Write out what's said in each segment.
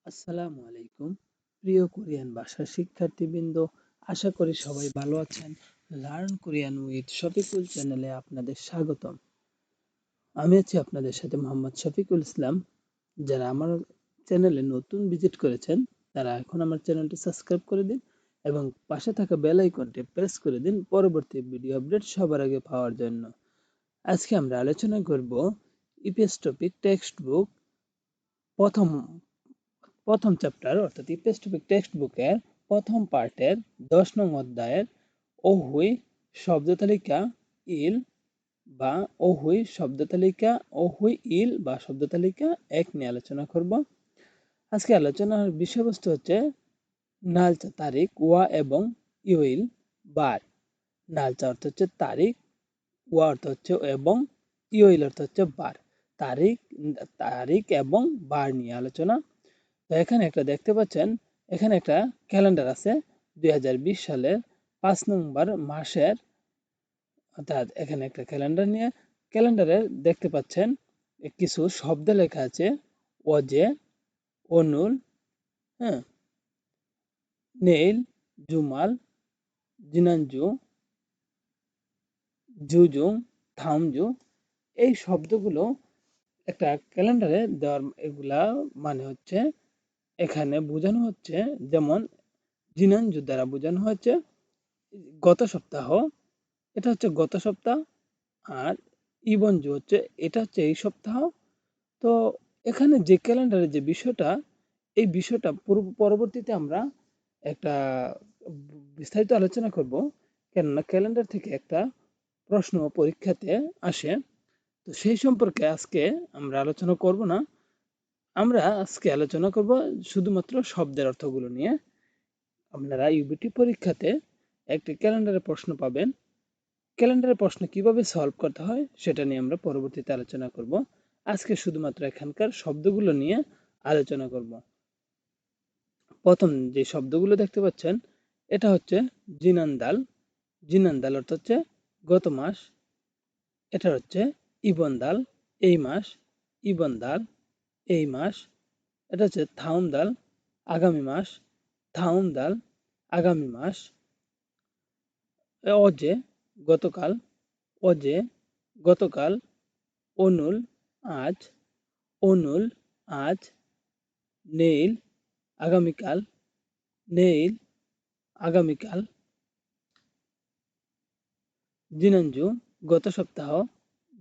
আসসালামু আলাইকুম। প্রিয় কোরিয়ান ভাষা শিক্ষার্থীবৃন্দ, আশা করি সবাই ভালো আছেন। লার্ন কোরিয়ান উইথ শফিকুল চ্যানেলে আপনাদের স্বাগতম। আমি আছি আপনাদের সাথে মোহাম্মদ শফিকুল ইসলাম। যারা আমার চ্যানেলে নতুন ভিজিট করেছেন তারা এখন আমার চ্যানেলটি সাবস্ক্রাইব করে দিন এবং পাশে থাকা বেল আইকনটি প্রেস করে দিন পরবর্তী ভিডিও আপডেট সবার আগে পাওয়ার জন্য। আজকে আমরা আলোচনা করব ইপিএস টপিক টেক্সট বুক প্রথম প্রথম চ্যাপ্টার অর্থাৎ ইপিএস টপিক টেক্সট বুকের প্রথম পার্টের 10 নং অধ্যায়ের অহুই শব্দতালিকা ইল বা অহুই শব্দতালিকা অহুই ইল বা শব্দতালিকা 1 নিয়ে আলোচনা করব। আজকে আলোচনার বিষয়বস্তু হচ্ছে নালচা তারিখ ওয়া এবং ইউইল বার। নালচা অর্থ হচ্ছে তারিখ, ওয়া অর্থ হচ্ছে এবং, ইউইল অর্থ হচ্ছে বার। তারিখ তারিখ এবং বার নিয়ে আলোচনা। তো এখানে একটা দেখতে পাচ্ছেন, এখানে একটা ক্যালেন্ডার আছে 2020 সালের 5 নম্বর মাসের, অর্থাৎ এখানে একটা ক্যালেন্ডার নিয়ে ক্যালেন্ডারে দেখতে পাচ্ছেন কিছু শব্দ লেখা আছে অজে, অনুল, হ্যাঁ, নেইল, জুমাল, জিনানজু, জুজুং, থামজু। এই শব্দগুলো একটা ক্যালেন্ডারে দেওয়ার এগুলা মানে হচ্ছে এখানে বোঝানো হচ্ছে, যেমন জিনানজু দ্বারা বোঝানো হচ্ছে গত সপ্তাহ, এটা হচ্ছে গত সপ্তাহ। আর ইবনজু হচ্ছে এটা হচ্ছে এই সপ্তাহ। তো এখানে যে ক্যালেন্ডারের যে বিষয়টা, এই বিষয়টা পরবর্তীতে আমরা একটা বিস্তারিত আলোচনা করব, কেননা ক্যালেন্ডার থেকে একটা প্রশ্ন পরীক্ষাতে আসে। তো সেই সম্পর্কে আজকে আমরা আলোচনা করব না, আমরা আজকে আলোচনা করব শুধুমাত্র শব্দের অর্থগুলো নিয়ে। আপনারা ইউবিটি পরীক্ষাতে একটি ক্যালেন্ডারের প্রশ্ন পাবেন, ক্যালেন্ডারের প্রশ্ন কিভাবে সলভ করতে হয় সেটা নিয়ে আমরা পরবর্তীতে আলোচনা করব। আজকে শুধুমাত্র এখানকার শব্দগুলো নিয়ে আলোচনা করব। প্রথম যে শব্দগুলো দেখতে পাচ্ছেন এটা হচ্ছে জিনান্দাল। জিনান্দাল অর্থ হচ্ছে গত মাস। এটা হচ্ছে ইবনদাল, এই মাস। ইবনদাল, এই মাস। এটা হচ্ছে থাউমদাল, আগামী মাস। থাউমদাল, আগামী মাস। অজে, গতকাল। অজে, গতকাল। অনুল, আজ। অনুল, আজ। নেইল, আগামীকাল। নেইল, আগামীকাল। জিনানজু, গত সপ্তাহ।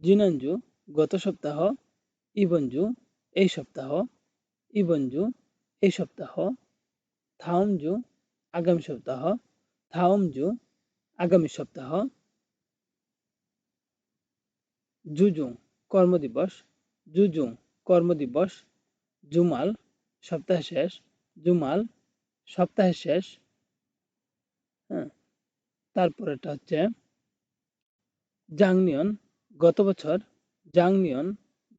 জিনানজু, গত সপ্তাহ। ইবনজু, এই সপ্তাহ। ইবনজু, এই সপ্তাহ। থাওমজু, আগামী সপ্তাহ। থাওমজু, আগামী সপ্তাহ। জুজুং, কর্মদিবস। জুজুং, কর্মদিবস। জুমাল, সপ্তাহ শেষ। জুমাল, সপ্তাহের শেষ। হ্যাঁ, তারপরেটা হচ্ছে জাংনিয়ন, গত বছর। জাংনিয়ন,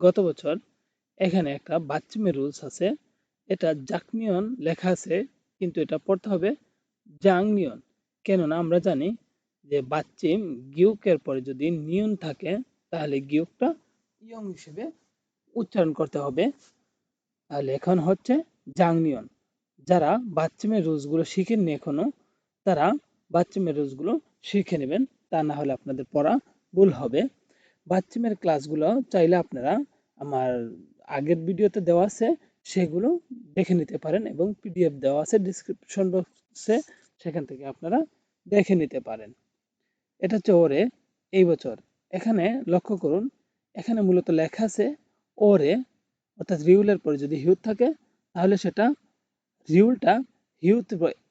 গত বছর। এখানে একটা বাচ্চিমের রুলস আছে, এটা জাকনিয়ন লেখা আছে কিন্তু এটা পড়তে হবে জাংনিয়ন। কেননা আমরা জানি যে বাচ্চিম গিউকের পরে যদি নিয়ন থাকে তাহলে গিউকটা ইয়ং হিসেবে উচ্চারণ করতে হবে। তাহলে এখন হচ্ছে জাংনিয়ন। যারা বাচ্চিমের রুলসগুলো শিখেননি এখনো, তারা বাচ্চিমের রুলসগুলো শিখে নেবেন, তা না হলে আপনাদের পড়া ভুল হবে। বাচ্চিমের ক্লাসগুলো চাইলে আপনারা আমার আগের ভিডিওতে দেওয়া আছে, সেগুলো দেখে নিতে পারেন এবং পিডিএফ দেওয়া আছে ডিসক্রিপশন বক্সে, সেখান থেকে আপনারা দেখে নিতে পারেন। এটা হচ্ছে ওরে, এই বছর। এখানে লক্ষ্য করুন, এখানে মূলত লেখা আছে ওরে, অর্থাৎ রিউলের পরে যদি হিউত থাকে তাহলে সেটা রিউলটা হিউত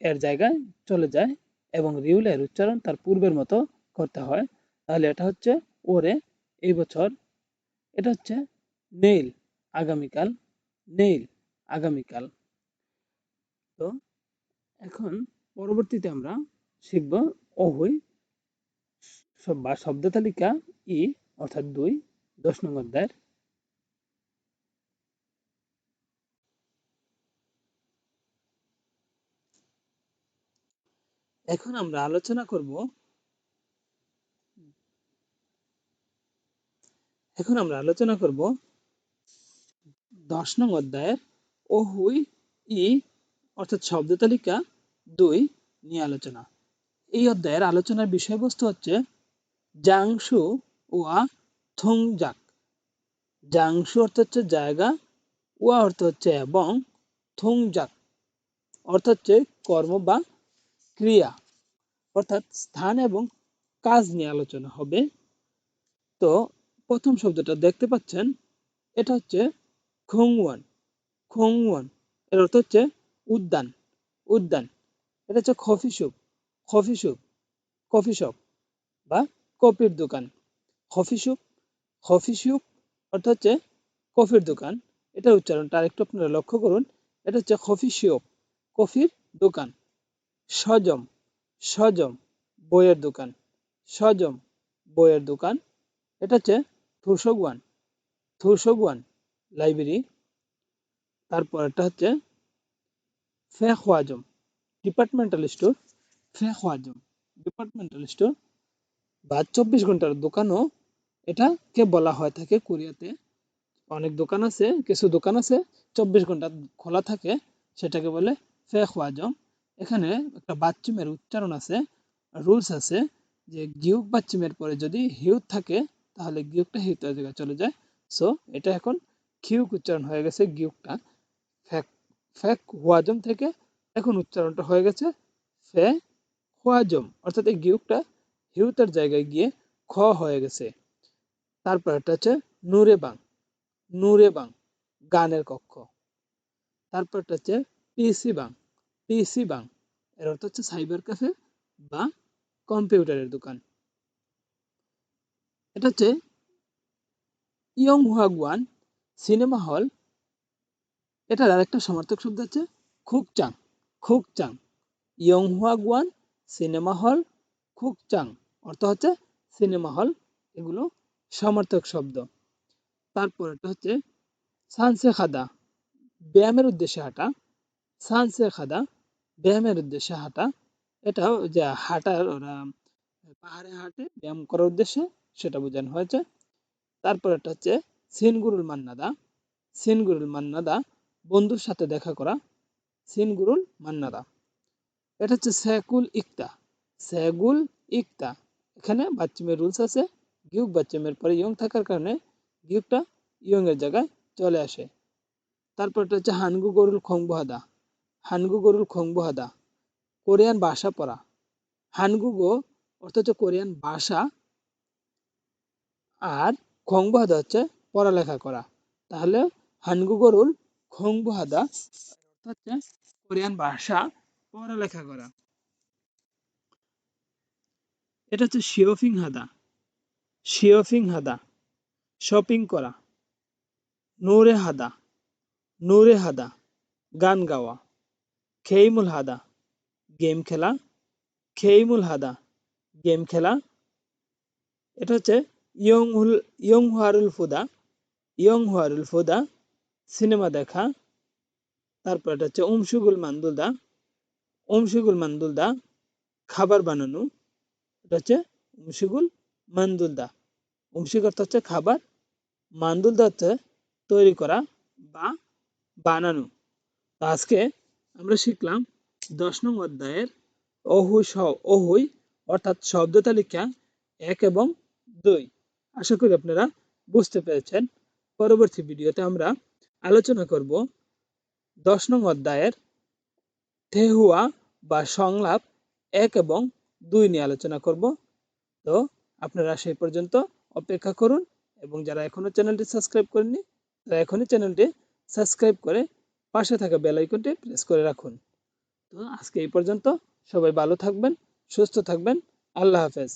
এর জায়গায় চলে যায় এবং রিউলের উচ্চারণ তার পূর্বের মতো করতে হয়। তাহলে এটা হচ্ছে ওরে, এই বছর। এটা হচ্ছে নেইল, আগামীকাল। নেইল, আগামীকাল। তো এখন পরবর্তীতে আমরা শিখব অহুই বা শব্দ তালিকা ই, অর্থাৎ 2, 10 নং অধ্যায়ের। এখন আমরা আলোচনা করব, এখন আমরা আলোচনা করব 10 নং অধ্যায়ের অহুই ই অর্থাৎ শব্দ তালিকা 2 নিয়ে আলোচনা। এই অধ্যায়ের আলোচনার বিষয়বস্তু হচ্ছে জাংশু ওয়া থংজাক। জাংশু অর্থ হচ্ছে জায়গা, ওয়া অর্থ হচ্ছে এবং, থংজাক অর্থ হচ্ছে কর্ম বা ক্রিয়া, অর্থাৎ স্থান এবং কাজ নিয়ে আলোচনা হবে। তো প্রথম শব্দটা দেখতে পাচ্ছেন, এটা হচ্ছে খংওয়ান। খংওয়ান এর অর্থ হচ্ছে উদ্যান। উদ্যান এটা হচ্ছে coffee shop. Coffee shop, coffee shop বা কফির দোকান। কফি শপ, কফি শপ অর্থ হচ্ছে কফির দোকান। এটার উচ্চারণটা আরেকটু আপনারা লক্ষ্য করুন। এটা হচ্ছে কফি শপ, কফির দোকান। সজম, সজম বইয়ের দোকান। সজম বইয়ের দোকান। এটা হচ্ছে থুসগওয়ান, থুসগওয়ান লাইব্রেরি। তারপর এটা হচ্ছে ফেখওয়াজম, ডিপার্টমেন্টাল স্টোর। ফেখওয়াজম ডিপার্টমেন্টাল স্টোর বা 24 ঘন্টার দোকানও এটাকে বলা হয় থাকে কোরিয়াতে। অনেক দোকান আছে, কিছু দোকান আছে 24 ঘন্টা খোলা থাকে, সেটাকে বলে ফেখওয়াজম। এখানে একটা বাচ্চুমের উচ্চারণ আছে, রুলস আছে, যে গিউক বাচ্চুমের পরে যদি হিউত থাকে তাহলে গিউকটা হিউতের জায়গায় চলে যায়। সো এটা এখন খিউক উচ্চারণ হয়ে গেছে গিউকটা। ফেক ফেক ওয়াজম থেকে এখন উচ্চারণটা হয়ে গেছে ফে ওয়াজম, অর্থাৎ এই গিউকটা হিউতের জায়গায় গিয়ে খ হয়ে গেছে। তারপর এটা হচ্ছে নুরেবাং, নুরেবাং গানের কক্ষ। তারপরটা হচ্ছে পিসি বাং, পিসি বাং এর অর্থ হচ্ছে সাইবার ক্যাফে বা কম্পিউটারের দোকান। এটা হচ্ছে ইয়ং হুয়াগুয়ান সিনেমা হল। এটার আরেকটা সমার্থক শব্দ হচ্ছে খুকচাং, খুকচাং। ইয়ং হুয়াগুয়ান সিনেমা হল, খুকচাং অর্থ হচ্ছে সিনেমা হল। এগুলো সমার্থক শব্দ। তারপর এটা হচ্ছে সানসে খাদা, ব্যায়ামের উদ্দেশ্যে হাঁটা। সানসে খাদা ব্যায়ামের উদ্দেশ্যে হাঁটা। এটাও যে হাঁটার ওরা পাহাড়ে হাঁটে ব্যায়াম করার উদ্দেশ্যে, সেটা বোঝানো হয়েছে। তারপর এটা হচ্ছে সিনগুরুল মান্নাদা, সিনগুরুল মান্নাদা বন্ধুর সাথে দেখা করা। সিনগুরুল মান্নাদা এটা হচ্ছে সেকুল ইকতা, সেগুল ইকতা। এখানে বাচ্চিমের রুলস আছে, গিউক বাচ্চিমের পরে ইয়ং থাকার কারণে গিউকটা ইয়ং এর জায়গায় চলে আসে। তারপর এটা হচ্ছে হানগু গরুল খংবহাদা, হানগু গরুল খংবহাদা কোরিয়ান ভাষা পড়া। হানগুগো অর্থ হচ্ছে কোরিয়ান ভাষা, আর খংবহাদা হচ্ছে পড়ালেখা করা। তাহলে হানগুগোরুল খংবহাদা হচ্ছে কোরিয়ান ভাষা পড়ালেখা করা। এটা হচ্ছে শিওফিং হাদা, শিওফিং হাদা শপিং করা। নূরে হাদা, নূরে হাদা গান গাওয়া। খেইমুল হাদা গেম খেলা, খেইমুল হাদা গেম খেলা। এটা হচ্ছে ইয়ং হুয়ারুল ফুদা, ইয়ং হুয়ারুল ফুদা সিনেমা দেখা। তারপর এটা হচ্ছে উমসুগুল মান্দুলদা, উমসুগুল মান্দুলদা খাবার বানানো। এটা হচ্ছে উমসুগুল মান্দুলদা। উমসুগ অর্থ হচ্ছে খাবার, মান্দুলদা হচ্ছে তৈরি করা বা বানানো। তো আজকে আমরা শিখলাম 10 নং অধ্যায়ের অহুই অর্থাৎ শব্দ তালিকা 1 এবং 2। আশা করি আপনারা বুঝতে পেরেছেন। পরবর্তী ভিডিওতে আমরা আলোচনা করব 10 নং অধ্যায়ের থেহুয়া বা সংলাপ 1 এবং 2 নিয়ে আলোচনা করব। তো আপনারা সেই পর্যন্ত অপেক্ষা করুন, এবং যারা এখনো চ্যানেলটি সাবস্ক্রাইব করেননি তারা এখনই চ্যানেলটি সাবস্ক্রাইব করে পাশে থাকা বেল আইকনটি প্রেস করে রাখুন। তো আজকে এই পর্যন্ত, সবাই ভালো থাকবেন, সুস্থ থাকবেন। আল্লাহ হাফেজ।